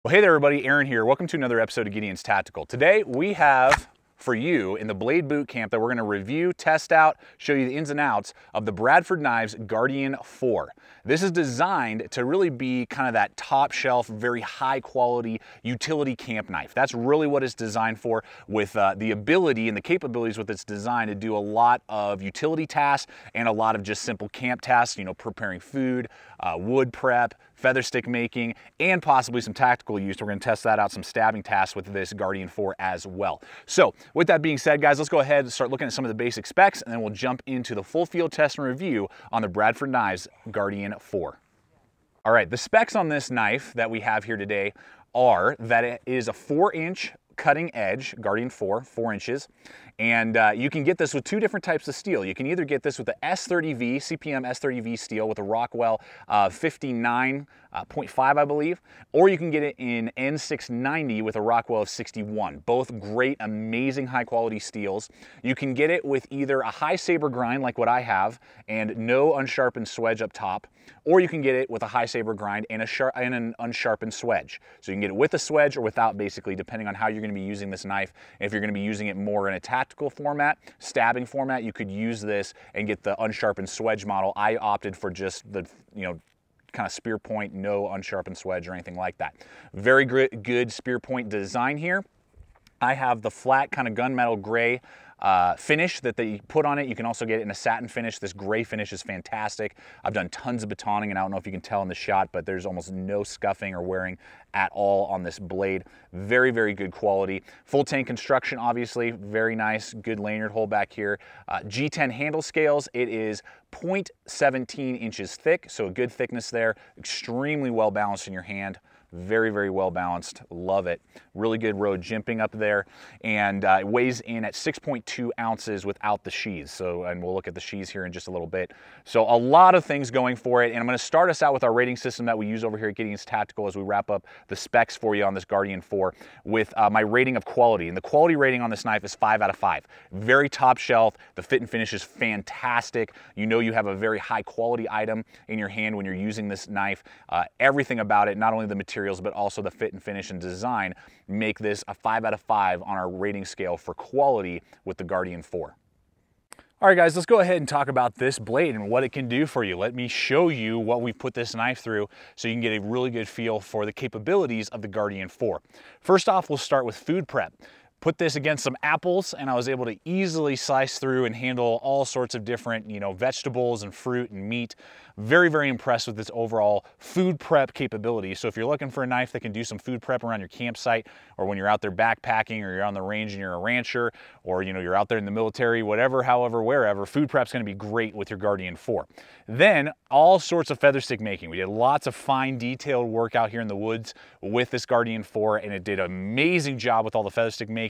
Well, hey there everybody, Aaron here. Welcome to another episode of Gideon's Tactical. Today we have for you in the Blade Boot Camp that we're going to review, test out, show you the ins and outs of the Bradford Knives Guardian 4. This is designed to really be kind of that top shelf, very high quality utility camp knife. That's really what it's designed for, with the ability and the capabilities with its design to do a lot of utility tasks and a lot of just simple camp tasks, you know, preparing food, wood prep, feather stick making, and possibly some tactical use. We're going to test that out, some stabbing tasks with this Guardian 4 as well. So with that being said, guys, let's go ahead and start looking at some of the basic specs, and then we'll jump into the full field test and review on the Bradford Knives Guardian 4. All right, the specs on this knife that we have here today are that it is a 4-inch cutting edge, Guardian 4, 4 inches. And you can get this with two different types of steel. You can either get this with the S30V, CPM S30V steel with a Rockwell 59.5, I believe, or you can get it in N690 with a Rockwell of 61. Both great, amazing high quality steels. You can get it with either a high saber grind like what I have and no unsharpened swedge up top, or you can get it with a high saber grind and an unsharpened swedge. So you can get it with a swedge or without, basically, depending on how you're going to be using this knife. If you're going to be using it more in a tactical format, stabbing format, you could use this and get the unsharpened swedge model. I opted for just the, kind of spear point, no unsharpened swedge or anything like that. Very good spear point design here. I have the flat kind of gunmetal gray finish that they put on it. You can also get it in a satin finish. This gray finish is fantastic. I've done tons of batoning, and I don't know if you can tell in the shot, but there's almost no scuffing or wearing at all on this blade. Very, very good quality. Full tank construction, obviously, very nice. Good lanyard hole back here. G10 handle scales. It is 0.17 inches thick, so a good thickness there. Extremely well balanced in your hand. Very, very well balanced. Love it. Really good road jimping up there, and it weighs in at 6.2 ounces without the sheaths. So, and we'll look at the sheaths here in just a little bit. So a lot of things going for it, and I'm going to start us out with our rating system that we use over here at Gideon's Tactical as we wrap up the specs for you on this Guardian 4 with my rating of quality. And the quality rating on this knife is 5 out of 5. Very top shelf. The fit and finish is fantastic. You know you have a very high quality item in your hand when you're using this knife. Everything about it, not only the materials, but also the fit and finish and design, make this a 5 out of 5 on our rating scale for quality with the Guardian 4. All right, guys, let's go ahead and talk about this blade and what it can do for you. Let me show you what we've put this knife through so you can get a really good feel for the capabilities of the Guardian 4. First off, we'll start with food prep. Put this against some apples, and I was able to easily slice through and handle all sorts of different, vegetables and fruit and meat. Very, very impressed with its overall food prep capability. So if you're looking for a knife that can do some food prep around your campsite, or when you're out there backpacking, or you're on the range and you're a rancher, or you're out there in the military, whatever, however, wherever, food prep's going to be great with your Guardian 4. Then all sorts of feather stick making. We did lots of fine detailed work out here in the woods with this Guardian 4, and it did an amazing job with all the feather stick making.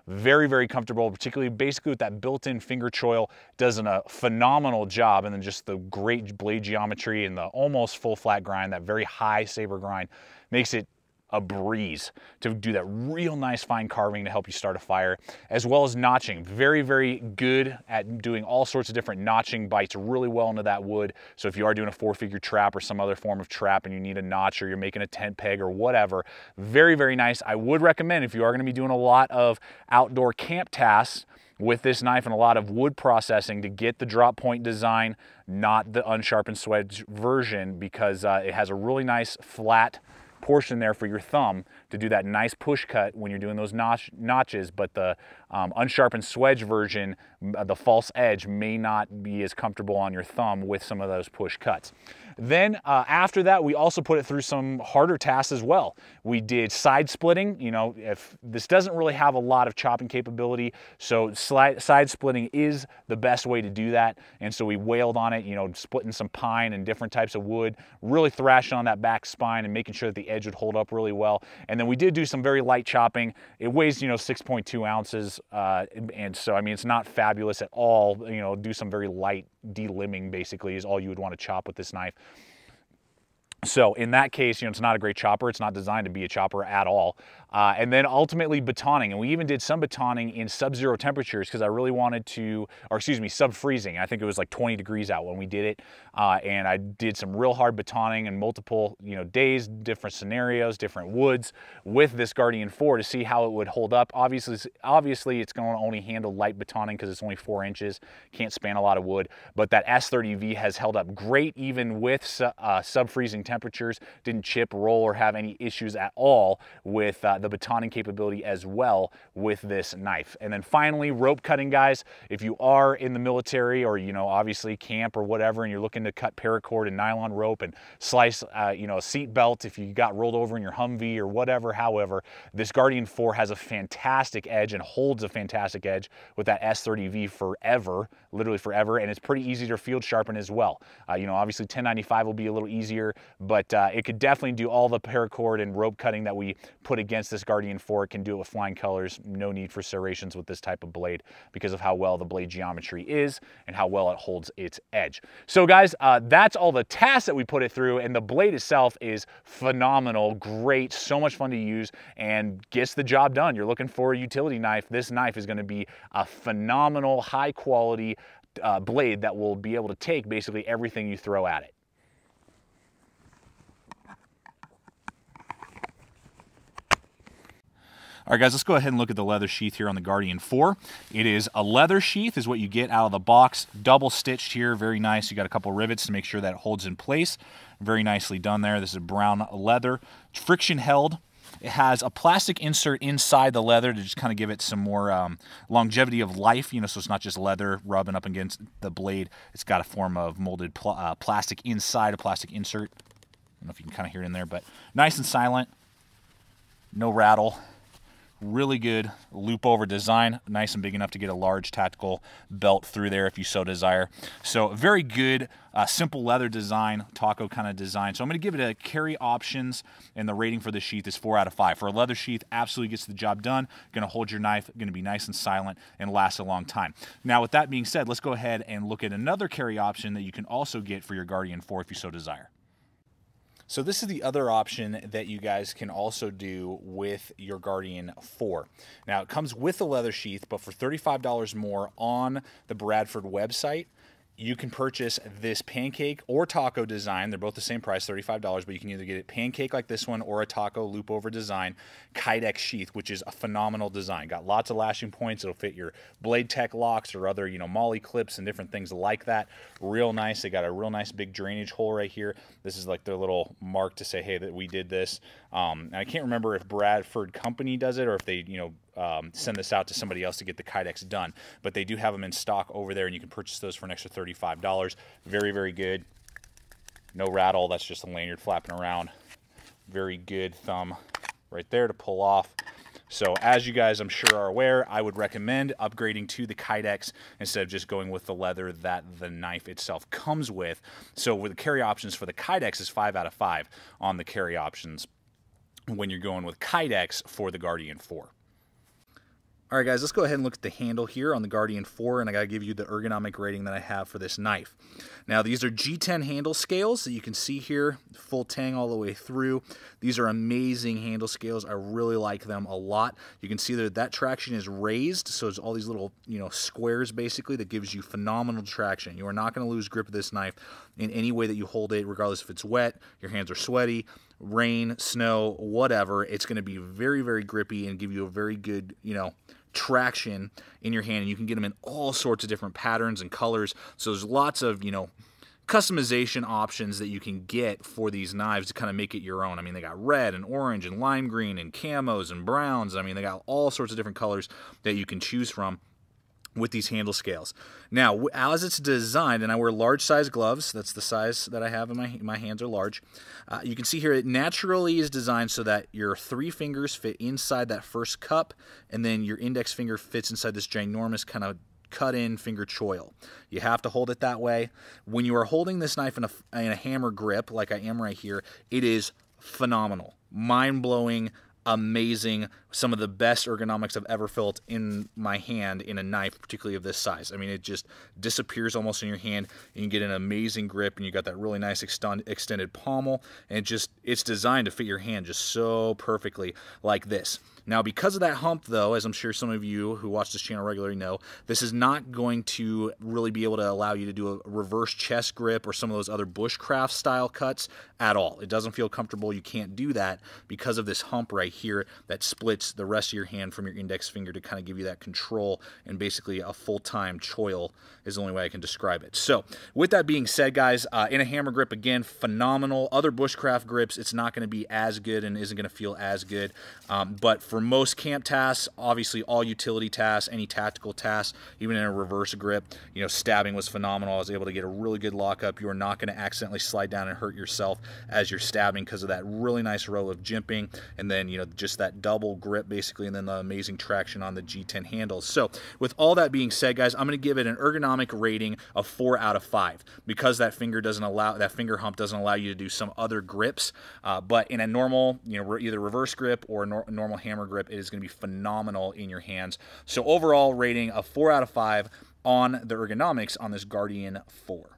Very, very comfortable, particularly basically with that built-in finger choil. Does a phenomenal job, and then just the great blade geometry and the almost full flat grind, that very high saber grind, makes it a breeze to do that real nice fine carving to help you start a fire, as well as notching. Very, very good at doing all sorts of different notching, bites really well into that wood. So if you are doing a 4-figure trap or some other form of trap and you need a notch, or you're making a tent peg or whatever, very, very nice. I would recommend, if you are going to be doing a lot of outdoor camp tasks with this knife and a lot of wood processing, to get the drop point design, not the unsharpened swedge version, because it has a really nice flat portion there for your thumb to do that nice push cut when you're doing those notches, but the unsharpened swedge version, the false edge, may not be as comfortable on your thumb with some of those push cuts. Then after that, we also put it through some harder tasks as well. We did side splitting. If this doesn't really have a lot of chopping capability, so side splitting is the best way to do that. And so we wailed on it, splitting some pine and different types of wood, really thrashing on that back spine and making sure that the edge would hold up really well. And then we did do some very light chopping. It weighs, 6.2 ounces. And so, it's not fabulous at all. Do some very light delimbing, basically, is all you would want to chop with this knife. So in that case, it's not a great chopper. It's not designed to be a chopper at all. And then ultimately batoning. And we even did some batoning in sub-zero temperatures because I really wanted to, or excuse me, sub-freezing. I think it was like 20 degrees out when we did it. And I did some real hard batoning in multiple, days, different scenarios, different woods with this Guardian 4 to see how it would hold up. Obviously it's going to only handle light batoning because it's only 4 inches. Can't span a lot of wood. But that S30V has held up great even with sub-freezing temperatures. Didn't chip, roll, or have any issues at all with the batoning capability as well with this knife. And then finally, rope cutting, guys. If you are in the military or, obviously camp or whatever, and you're looking to cut paracord and nylon rope and slice, a seat belt if you got rolled over in your Humvee or whatever, however, this Guardian 4 has a fantastic edge and holds a fantastic edge with that S30V forever, literally forever, and it's pretty easy to field sharpen as well. Obviously 1095 will be a little easier, but it could definitely do all the paracord and rope cutting that we put against this Guardian 4. It can do it with flying colors. No need for serrations with this type of blade because of how well the blade geometry is and how well it holds its edge. So guys, that's all the tasks that we put it through, and the blade itself is phenomenal, great, so much fun to use, and gets the job done. You're looking for a utility knife. This knife is going to be a phenomenal, high quality blade that will be able to take basically everything you throw at it. All right, guys, let's go ahead and look at the leather sheath here on the Guardian 4. It is a leather sheath is what you get out of the box, double stitched here, very nice. You got a couple rivets to make sure that it holds in place. Very nicely done there. This is brown leather, friction held. It has a plastic insert inside the leather to just kind of give it some more longevity of life, so it's not just leather rubbing up against the blade. It's got a form of molded plastic inside, a plastic insert. I don't know if you can kind of hear it in there, but nice and silent, no rattle. Really good loop over design, nice and big enough to get a large tactical belt through there if you so desire. So very good, simple leather design, taco kind of design. So I'm going to give it a carry options, and the rating for the sheath is 4 out of 5. For a leather sheath, absolutely gets the job done. Going to hold your knife, going to be nice and silent, and last a long time. Now with that being said, let's go ahead and look at another carry option that you can also get for your Guardian 4 if you so desire. So this is the other option that you guys can also do with your Guardian 4. Now it comes with a leather sheath, but for $35 more on the Bradford website, you can purchase this pancake or taco design. They're both the same price, $35, but you can either get it pancake like this one or a taco loop over design Kydex sheath, which is a phenomenal design. Got lots of lashing points. It'll fit your Blade Tech locks or other, Molly clips and different things like that. Real nice. They got a real nice big drainage hole right here. This is like their little mark to say, hey, that we did this. And I can't remember if Bradford Company does it or if they, send this out to somebody else to get the Kydex done. But they do have them in stock over there, and you can purchase those for an extra $35. Very, very good. No rattle. That's just a lanyard flapping around. Very good thumb right there to pull off. So as you guys, I'm sure, are aware, I would recommend upgrading to the Kydex instead of just going with the leather that the knife itself comes with. So with the carry options for the Kydex is 5 out of 5 on the carry options when you're going with Kydex for the Guardian 4. All right, guys, let's go ahead and look at the handle here on the Guardian 4, and I got to give you the ergonomic rating that I have for this knife. Now, these are G10 handle scales that you can see here, full tang all the way through. These are amazing handle scales. I really like them a lot. You can see that traction is raised, so it's all these little, squares basically that gives you phenomenal traction. You are not going to lose grip of this knife in any way that you hold it, regardless if it's wet, your hands are sweaty, rain, snow, whatever. It's going to be very, very grippy and give you a very good, traction in your hand, and you can get them in all sorts of different patterns and colors. So there's lots of, customization options that you can get for these knives to kind of make it your own. I mean, they got red and orange and lime green and camos and browns. I mean, they got all sorts of different colors that you can choose from with these handle scales. Now, as it's designed, and I wear large size gloves, that's the size that I have in my hands are large. You can see here it naturally is designed so that your 3 fingers fit inside that first cup, and then your index finger fits inside this ginormous kind of cut-in finger choil. You have to hold it that way. When you are holding this knife in a hammer grip, like I am right here, it is phenomenal, mind-blowing, amazing. Some of the best ergonomics I've ever felt in my hand in a knife, particularly of this size. I mean, it just disappears almost in your hand, and you get an amazing grip, and you got that really nice extended pommel, and it's designed to fit your hand just so perfectly like this. Now, because of that hump, though, as I'm sure some of you who watch this channel regularly know, this is not going to really be able to allow you to do a reverse chest grip or some of those other bushcraft style cuts at all. It doesn't feel comfortable. You can't do that because of this hump right here that splits the rest of your hand from your index finger to kind of give you that control, and basically a full-time choil is the only way I can describe it. So with that being said, guys, in a hammer grip, again, phenomenal. Other bushcraft grips, it's not going to be as good and isn't going to feel as good, but for most camp tasks, obviously all utility tasks, any tactical tasks, even in a reverse grip, you know, stabbing was phenomenal. I was able to get a really good lockup. You are not going to accidentally slide down and hurt yourself as you're stabbing because of that really nice row of jimping, and then, you know, just that double grip basically, and then the amazing traction on the G10 handles. So with all that being said, guys, I'm going to give it an ergonomic rating of 4 out of 5 because that finger hump doesn't allow you to do some other grips, but in a normal, you know, either reverse grip or normal hammer grip, it is going to be phenomenal in your hands. So overall rating of 4 out of 5 on the ergonomics on this Guardian 4.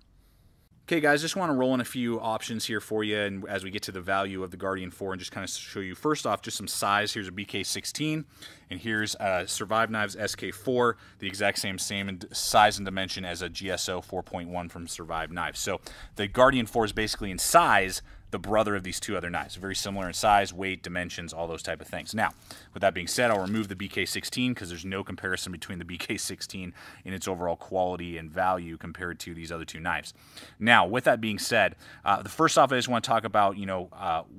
Okay, guys, just want to roll in a few options here for you, and as we get to the value of the Guardian 4, and just kind of show you, first off, just some size. Here's a BK16, and here's Survive Knives SK4, the exact same size and dimension as a GSO 4.1 from Survive Knives. So the Guardian 4 is basically in size the brother of these two other knives. Very similar in size, weight, dimensions, all those type of things. Now, with that being said, I'll remove the BK16 because there's no comparison between the BK16 in its overall quality and value compared to these other two knives. Now, with that being said, the first off, I just want to talk about, you know,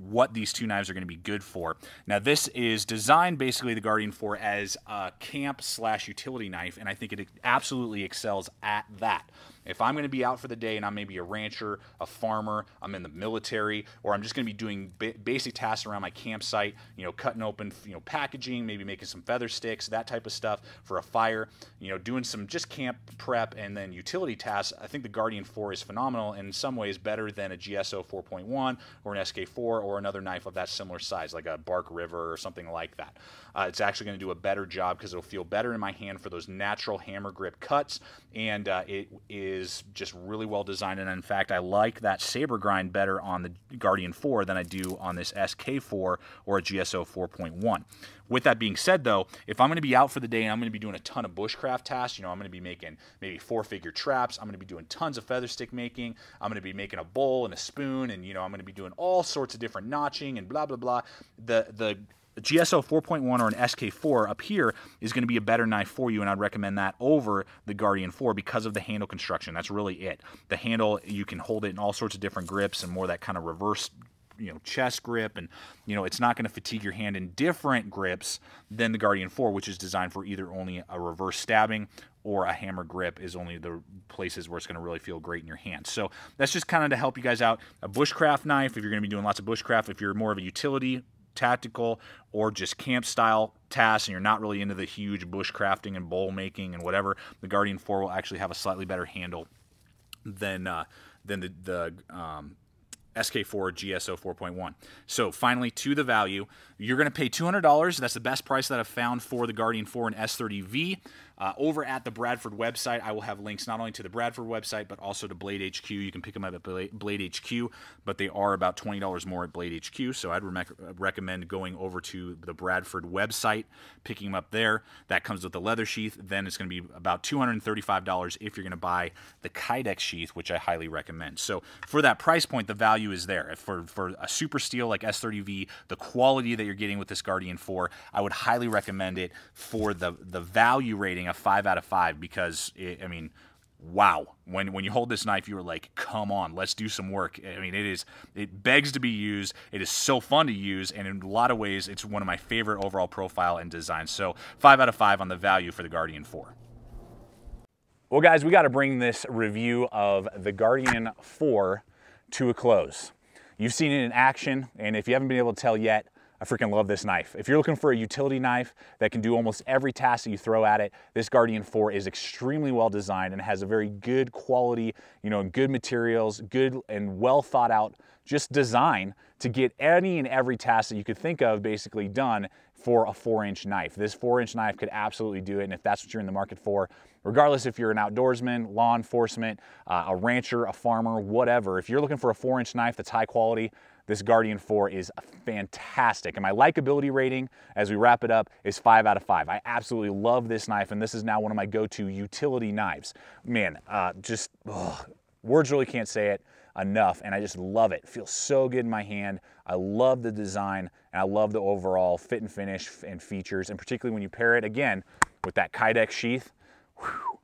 what these two knives are going to be good for. Now, this is designed basically, the Guardian 4, as a camp/utility knife, and I think it absolutely excels at that. If I'm going to be out for the day and I'm maybe a rancher, a farmer, I'm in the military, or I'm just going to be doing basic tasks around my campsite, you know, cutting open, you know, packaging, maybe making some feather sticks, that type of stuff for a fire, you know, doing some just camp prep and then utility tasks, I think the Guardian 4 is phenomenal, and in some ways better than a GSO 4.1 or an SK4 or another knife of that similar size, like a Bark River or something like that. It's actually going to do a better job because it'll feel better in my hand for those natural hammer grip cuts, and it is just really well designed. And in fact, I like that saber grind better on the Guardian 4 than I do on this SK4 or a GSO 4.1. With that being said, though, if I'm going to be out for the day and I'm going to be doing a ton of bushcraft tasks, you know, I'm going to be making maybe 4-figure traps, I'm going to be doing tons of feather stick making, I'm going to be making a bowl and a spoon, and, you know, I'm going to be doing all sorts of different notching and blah, blah, blah. The GSO 4.1 or an SK4 up here is going to be a better knife for you, and I'd recommend that over the Guardian 4 because of the handle construction. That's really it. The handle, you can hold it in all sorts of different grips and more that kind of reverse, you know, chest grip, and, you know, it's not going to fatigue your hand in different grips than the Guardian 4, which is designed for either only a reverse stabbing or a hammer grip is only the places where it's going to really feel great in your hand. So that's just kind of to help you guys out. A bushcraft knife, if you're going to be doing lots of bushcraft, if you're more of a utility, tactical, or just camp style tasks and you're not really into the huge bushcrafting and bowl making and whatever, the Guardian 4 will actually have a slightly better handle than the SK4 GSO 4.1. So finally, to the value, you're going to pay $200. That's the best price that I've found for the Guardian 4 and S30V. Over at the Bradford website, I will have links not only to the Bradford website, but also to Blade HQ. You can pick them up at Blade HQ, but they are about $20 more at Blade HQ, so I'd recommend going over to the Bradford website, picking them up there. That comes with the leather sheath. Then it's going to be about $235 if you're going to buy the Kydex sheath, which I highly recommend. So for that price point, the value is there. For a super steel like S30V, the quality that you're getting with this Guardian 4, I would highly recommend it for the value rating of 5 out of 5 because, I mean, wow. When you hold this knife, you are like, come on, let's do some work. I mean, it begs to be used. It is so fun to use, and in a lot of ways, it's one of my favorite overall profile and design. So 5 out of 5 on the value for the Guardian 4. Well, guys, we got to bring this review of the Guardian 4 to a close. You've seen it in action, and if you haven't been able to tell yet, I freaking love this knife. If you're looking for a utility knife that can do almost every task that you throw at it, this Guardian 4 is extremely well designed and has a very good quality, good materials, good and well thought out just design to get any and every task that you could think of basically done for a 4-inch knife. This 4-inch knife could absolutely do it, and if that's what you're in the market for, regardless if you're an outdoorsman, law enforcement, a rancher, a farmer, whatever, if you're looking for a 4-inch knife that's high quality, this Guardian 4 is fantastic. And my likability rating, as we wrap it up, is 5 out of 5. I absolutely love this knife, and this is now one of my go-to utility knives. Man, words really can't say it enough, and I just love it. It feels so good in my hand. I love the design, and I love the overall fit and finish and features, and particularly when you pair it, again, with that Kydex sheath. Whew.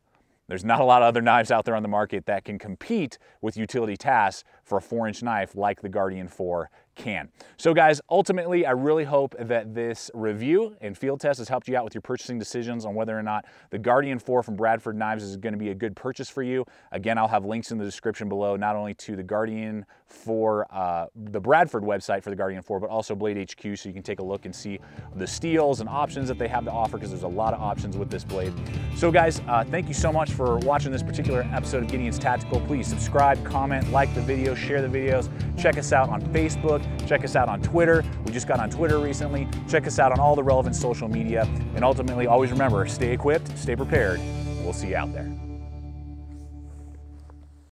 There's not a lot of other knives out there on the market that can compete with utility tasks for a 4-inch knife like the Guardian 4 can. So guys, ultimately, I really hope that this review and field test has helped you out with your purchasing decisions on whether or not the Guardian 4 from Bradford Knives is going to be a good purchase for you. Again, I'll have links in the description below, not only to the Guardian 4, the Bradford website for the Guardian 4, but also Blade HQ, so you can take a look and see the steals and options that they have to offer, because there's a lot of options with this blade. So guys, thank you so much for watching this particular episode of Gideon's Tactical. Please subscribe, comment, like the video, share the videos. Check us out on Facebook. Check us out on Twitter. We just got on Twitter recently. Check us out on all the relevant social media. And ultimately, always remember, stay equipped, stay prepared. We'll see you out there.